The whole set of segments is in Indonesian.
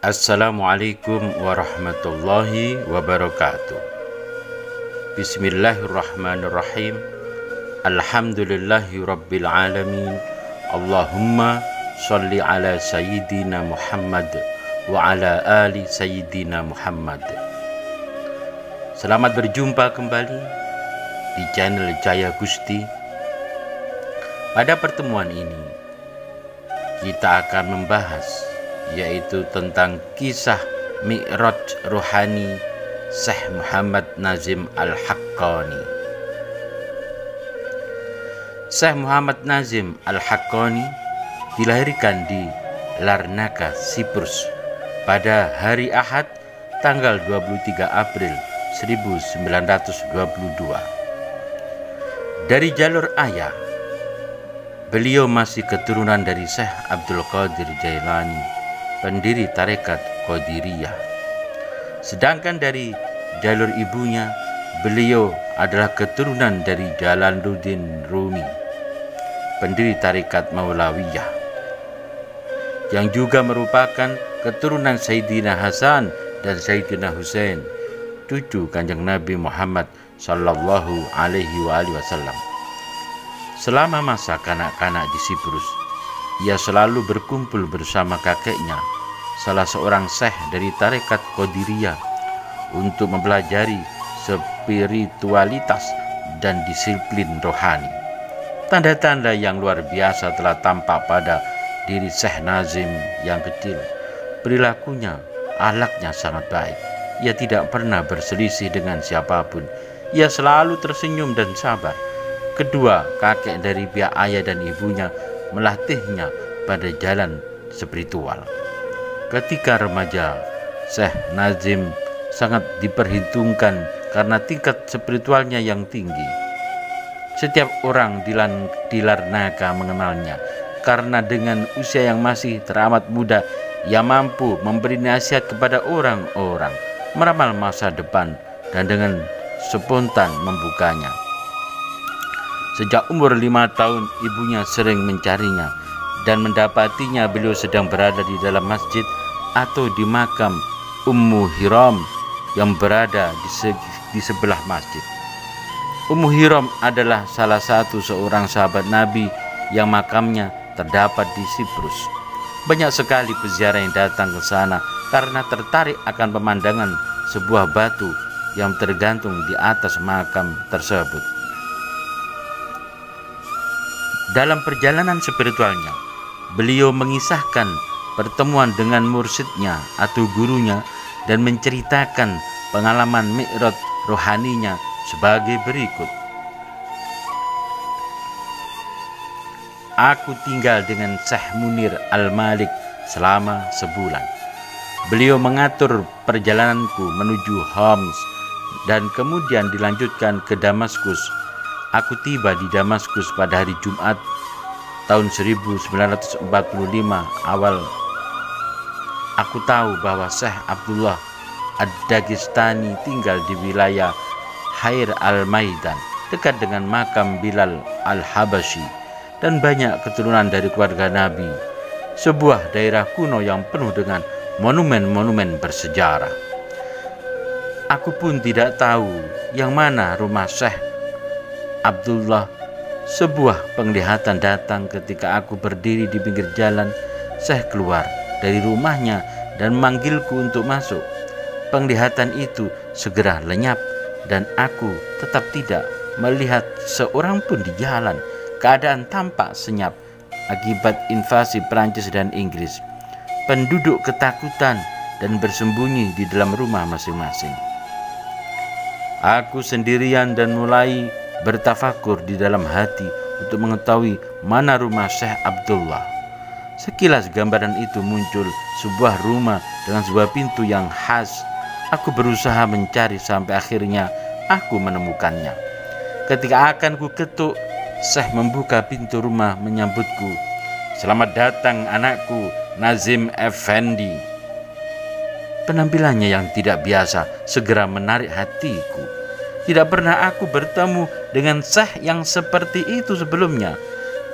Assalamualaikum warahmatullahi wabarakatuh. Bismillahirrahmanirrahim. Alhamdulillahi rabbil alamin. Allahumma sholli ala sayyidina Muhammad wa ala ali sayyidina Muhammad. Selamat berjumpa kembali di channel Jaya Gusti. Pada pertemuan ini kita akan membahas yaitu tentang kisah Mi'raj Rohani Syekh Muhammad Nazim Al-Haqqani. Syekh Muhammad Nazim Al-Haqqani dilahirkan di Larnaca, Siprus pada hari Ahad tanggal 23 April 1922. Dari jalur ayah, beliau masih keturunan dari Syekh Abdul Qadir Jailani, pendiri tarekat Qadiriyah. Sedangkan dari jalur ibunya, beliau adalah keturunan dari Jalaluddin Rumi, pendiri tarekat Maulawiyah, yang juga merupakan keturunan Sayyidina Hasan dan Sayyidina Husain, cucu Kanjeng Nabi Muhammad sallallahu alaihi wasallam. Selama masa kanak-kanak di Siprus, ia selalu berkumpul bersama kakeknya, salah seorang syekh dari tarekat Qadiriyah, untuk mempelajari spiritualitas dan disiplin rohani. Tanda-tanda yang luar biasa telah tampak pada diri Syekh Nazim yang kecil. Perilakunya, akhlaknya sangat baik. Ia tidak pernah berselisih dengan siapapun. Ia selalu tersenyum dan sabar. Kedua kakek dari pihak ayah dan ibunya melatihnya pada jalan spiritual. Ketika remaja, Syekh Nazim sangat diperhitungkan karena tingkat spiritualnya yang tinggi. Setiap orang di Larnaca mengenalnya karena dengan usia yang masih teramat muda, ia mampu memberi nasihat kepada orang-orang, meramal masa depan, dan dengan spontan membukanya. Sejak umur 5 tahun, ibunya sering mencarinya dan mendapatinya beliau sedang berada di dalam masjid atau di makam Ummu Hiram yang berada di sebelah masjid. Ummu Hiram adalah salah satu seorang sahabat Nabi yang makamnya terdapat di Siprus. Banyak sekali peziarah yang datang ke sana karena tertarik akan pemandangan sebuah batu yang tergantung di atas makam tersebut. Dalam perjalanan spiritualnya, beliau mengisahkan pertemuan dengan mursyidnya atau gurunya dan menceritakan pengalaman mi'raj rohaninya sebagai berikut. Aku tinggal dengan Syekh Munir Al-Malik selama sebulan. Beliau mengatur perjalananku menuju Homs dan kemudian dilanjutkan ke Damaskus. Aku tiba di Damaskus pada hari Jumat tahun 1945 awal. Aku tahu bahwa Syekh Abdullah Ad-Dagestani tinggal di wilayah Hair Al-Maidan dekat dengan makam Bilal Al-Habashi dan banyak keturunan dari keluarga Nabi, sebuah daerah kuno yang penuh dengan monumen-monumen bersejarah. Aku pun tidak tahu yang mana rumah Syekh Abdullah. Sebuah penglihatan datang ketika aku berdiri di pinggir jalan. Syekh keluar dari rumahnya dan memanggilku untuk masuk. Penglihatan itu segera lenyap dan aku tetap tidak melihat seorang pun di jalan. Keadaan tampak senyap akibat invasi Prancis dan Inggris. Penduduk ketakutan dan bersembunyi di dalam rumah masing-masing. Aku sendirian dan mulai bertafakur di dalam hati untuk mengetahui mana rumah Syekh Abdullah. Sekilas gambaran itu muncul, sebuah rumah dengan sebuah pintu yang khas. Aku berusaha mencari sampai akhirnya aku menemukannya. Ketika akan ku ketuk, Syekh membuka pintu rumah menyambutku. Selamat datang anakku, Nazim Effendi. Penampilannya yang tidak biasa segera menarik hatiku. Tidak pernah aku bertemu dengan Syekh yang seperti itu sebelumnya.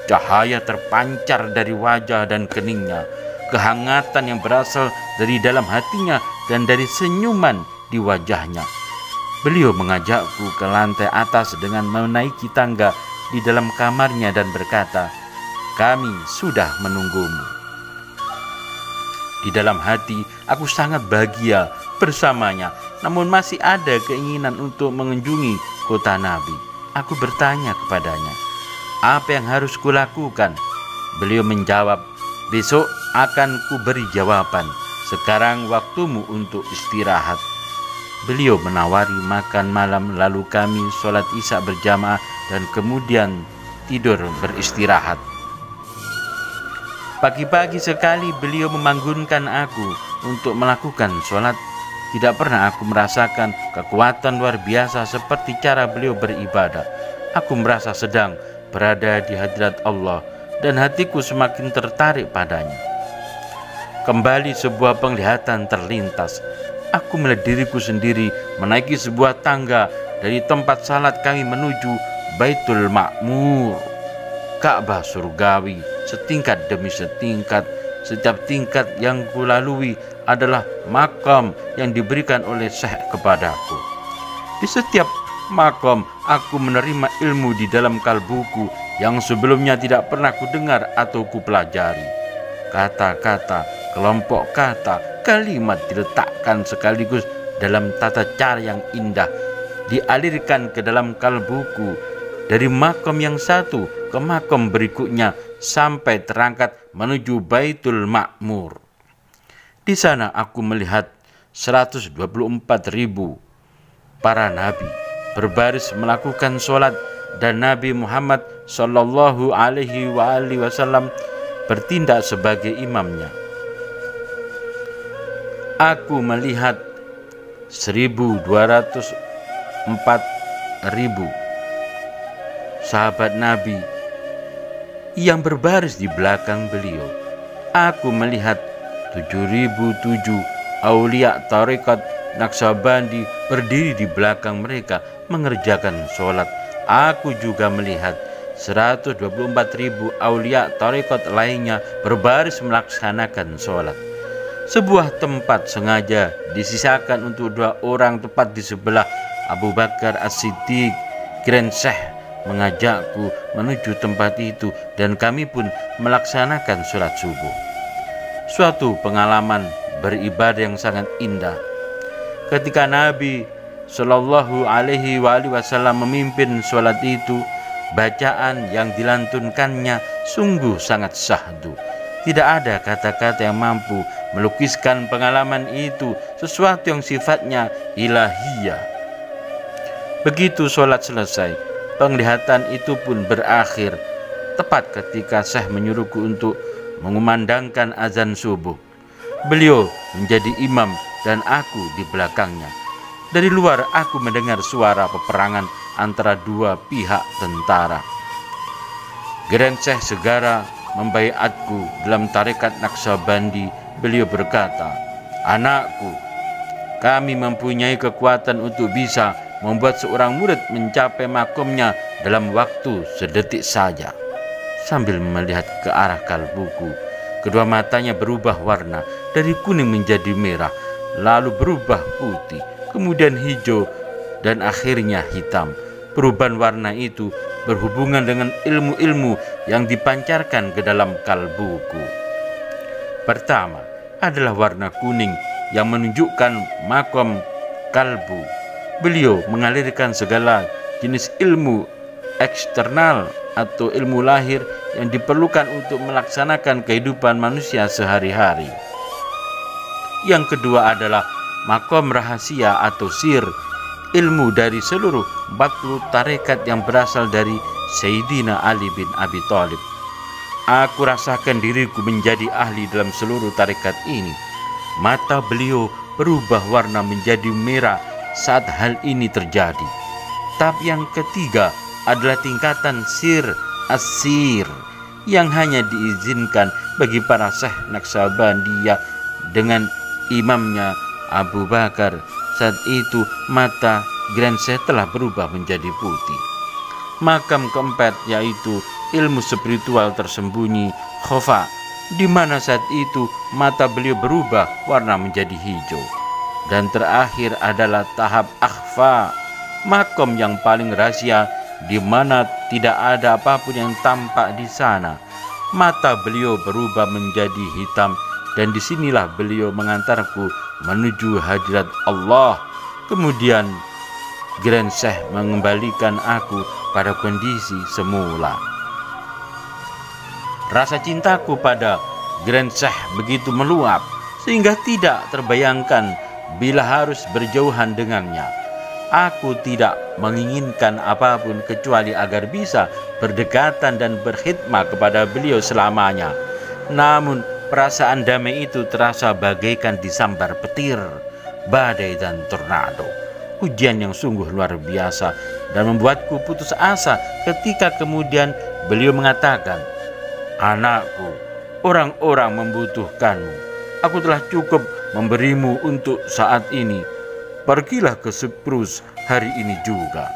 Cahaya terpancar dari wajah dan keningnya. Kehangatan yang berasal dari dalam hatinya dan dari senyuman di wajahnya. Beliau mengajakku ke lantai atas dengan menaiki tangga di dalam kamarnya dan berkata, "Kami sudah menunggumu." Di dalam hati aku sangat bahagia bersamanya, namun masih ada keinginan untuk mengunjungi kota Nabi. Aku bertanya kepadanya, "Apa yang harus kulakukan?" Beliau menjawab, "Besok akan kuberi jawaban. Sekarang waktumu untuk istirahat." Beliau menawari makan malam, lalu kami sholat isya berjamaah dan kemudian tidur beristirahat. Pagi-pagi sekali beliau membangunkan aku untuk melakukan sholat. Tidak pernah aku merasakan kekuatan luar biasa seperti cara beliau beribadah. Aku merasa sedang berada di hadirat Allah dan hatiku semakin tertarik padanya. Kembali sebuah penglihatan terlintas. Aku melihat diriku sendiri menaiki sebuah tangga dari tempat salat kami menuju Baitul Ma'mur, Ka'bah surgawi, setingkat demi setingkat. Setiap tingkat yang kulalui adalah makam yang diberikan oleh Syekh kepadaku. Di setiap makam aku menerima ilmu di dalam kalbuku yang sebelumnya tidak pernah kudengar atau kupelajari. Kata-kata, kelompok kata, kalimat diletakkan sekaligus dalam tata cara yang indah, dialirkan ke dalam kalbuku dari makam yang satu ke makam berikutnya sampai terangkat menuju Baitul Ma'mur. Di sana aku melihat 124.000 para nabi berbaris melakukan sholat dan Nabi Muhammad Sallallahu Alaihi Wasallam bertindak sebagai imamnya. Aku melihat 1.204.000 sahabat Nabi yang berbaris di belakang beliau. Aku melihat 7.007 aulia tarekat Naqsabandi berdiri di belakang mereka mengerjakan sholat. Aku juga melihat 124.000 aulia tarekat lainnya berbaris melaksanakan sholat. Sebuah tempat sengaja disisakan untuk 2 orang tepat di sebelah Abu Bakar As-Siddiq. Kiran Syekh mengajakku menuju tempat itu dan kami pun melaksanakan sholat subuh. Suatu pengalaman beribadah yang sangat indah. Ketika Nabi Sallallahu Alaihi Wasallam memimpin sholat itu, bacaan yang dilantunkannya sungguh sangat syahdu. Tidak ada kata-kata yang mampu melukiskan pengalaman itu, sesuatu yang sifatnya ilahiyah. Begitu sholat selesai, penglihatan itu pun berakhir. Tepat ketika Syekh menyuruhku untuk mengumandangkan azan subuh. Beliau menjadi imam dan aku di belakangnya. Dari luar aku mendengar suara peperangan antara 2 pihak tentara. Kiran Syekh segera membaiatku dalam tarekat Naqsabandi. Beliau berkata, "Anakku, kami mempunyai kekuatan untuk bisa membuat seorang murid mencapai makomnya dalam waktu sedetik saja." Sambil melihat ke arah kalbuku, kedua matanya berubah warna dari kuning menjadi merah, lalu berubah putih, kemudian hijau, dan akhirnya hitam. Perubahan warna itu berhubungan dengan ilmu-ilmu yang dipancarkan ke dalam kalbuku. Pertama adalah warna kuning yang menunjukkan makom kalbu. Beliau mengalirkan segala jenis ilmu eksternal atau ilmu lahir yang diperlukan untuk melaksanakan kehidupan manusia sehari-hari. Yang kedua adalah makom rahasia atau sir, ilmu dari seluruh 40 tarekat yang berasal dari Sayyidina Ali bin Abi Thalib. Aku rasakan diriku menjadi ahli dalam seluruh tarekat ini. Mata beliau berubah warna menjadi merah saat hal ini terjadi. Tahap yang ketiga adalah tingkatan sir asir yang hanya diizinkan bagi para Syekh Naqsabandiyah dengan imamnya Abu Bakar. Saat itu mata Kiran Syekh telah berubah menjadi putih. Makam keempat yaitu ilmu spiritual tersembunyi khofa di mana saat itu mata beliau berubah warna menjadi hijau. Dan terakhir adalah tahap akhfa, makom yang paling rahasia, di mana tidak ada apapun yang tampak di sana. Mata beliau berubah menjadi hitam, dan disinilah beliau mengantarku menuju hadirat Allah. Kemudian Grand Syekh mengembalikan aku pada kondisi semula. Rasa cintaku pada Grand Syekh begitu meluap sehingga tidak terbayangkan bila harus berjauhan dengannya. Aku tidak menginginkan apapun kecuali agar bisa berdekatan dan berkhidmat kepada beliau selamanya. Namun perasaan damai itu terasa bagaikan disambar petir, badai dan tornado. Ujian yang sungguh luar biasa dan membuatku putus asa ketika kemudian beliau mengatakan, "Anakku, orang-orang membutuhkanmu. Aku telah cukup memberimu untuk saat ini. Pergilah ke Siprus hari ini juga."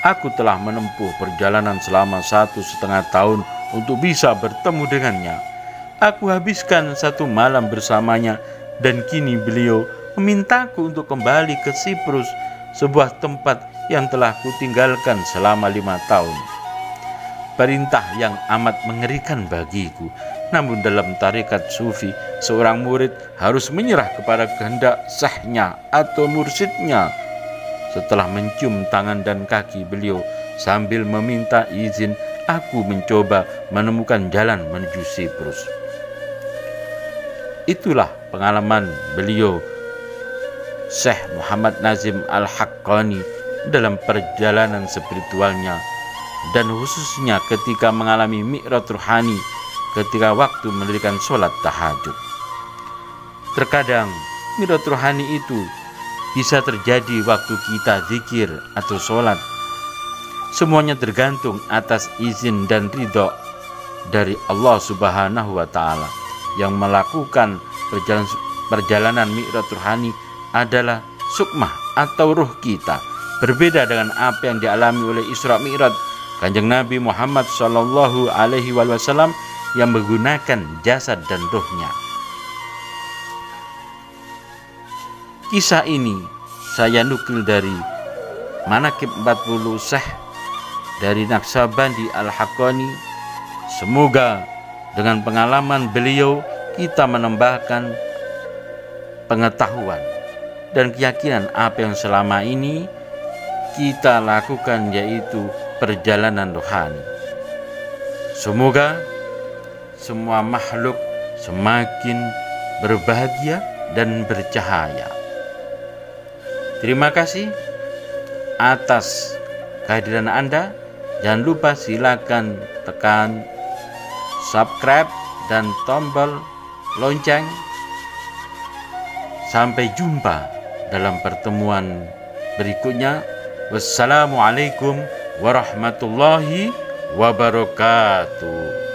Aku telah menempuh perjalanan selama 1,5 tahun untuk bisa bertemu dengannya. Aku habiskan 1 malam bersamanya, dan kini beliau memintaku untuk kembali ke Siprus, sebuah tempat yang telah kutinggalkan selama 5 tahun. Perintah yang amat mengerikan bagiku. Namun dalam tarekat sufi, seorang murid harus menyerah kepada kehendak syekhnya atau mursyidnya. Setelah mencium tangan dan kaki beliau sambil meminta izin, aku mencoba menemukan jalan menuju Siprus. Itulah pengalaman beliau Syekh Muhammad Nazim Al-Haqqani dalam perjalanan spiritualnya, dan khususnya ketika mengalami mi'raj ruhani ketika waktu mendirikan sholat tahajud. Terkadang mi'raj ruhani itu bisa terjadi waktu kita zikir atau sholat. Semuanya tergantung atas izin dan ridho dari Allah Subhanahu wa Ta'ala. Yang melakukan perjalanan mi'raj ruhani adalah sukmah atau ruh kita, berbeda dengan apa yang dialami oleh Isra Mi'raj Kanjeng Nabi Muhammad Sallallahu Alaihi Wasallam yang menggunakan jasad dan ruhnya. Kisah ini saya nukil dari Manaqib 40 Syekh dari Naqsyabandi Al-Haqqani. Semoga dengan pengalaman beliau kita menambahkan pengetahuan dan keyakinan apa yang selama ini kita lakukan, yaitu perjalanan rohani. Semoga semua makhluk semakin berbahagia dan bercahaya. Terima kasih atas kehadiran Anda. Jangan lupa silakan tekan subscribe dan tombol lonceng. Sampai jumpa dalam pertemuan berikutnya. Wassalamualaikum warahmatullahi wabarakatuh.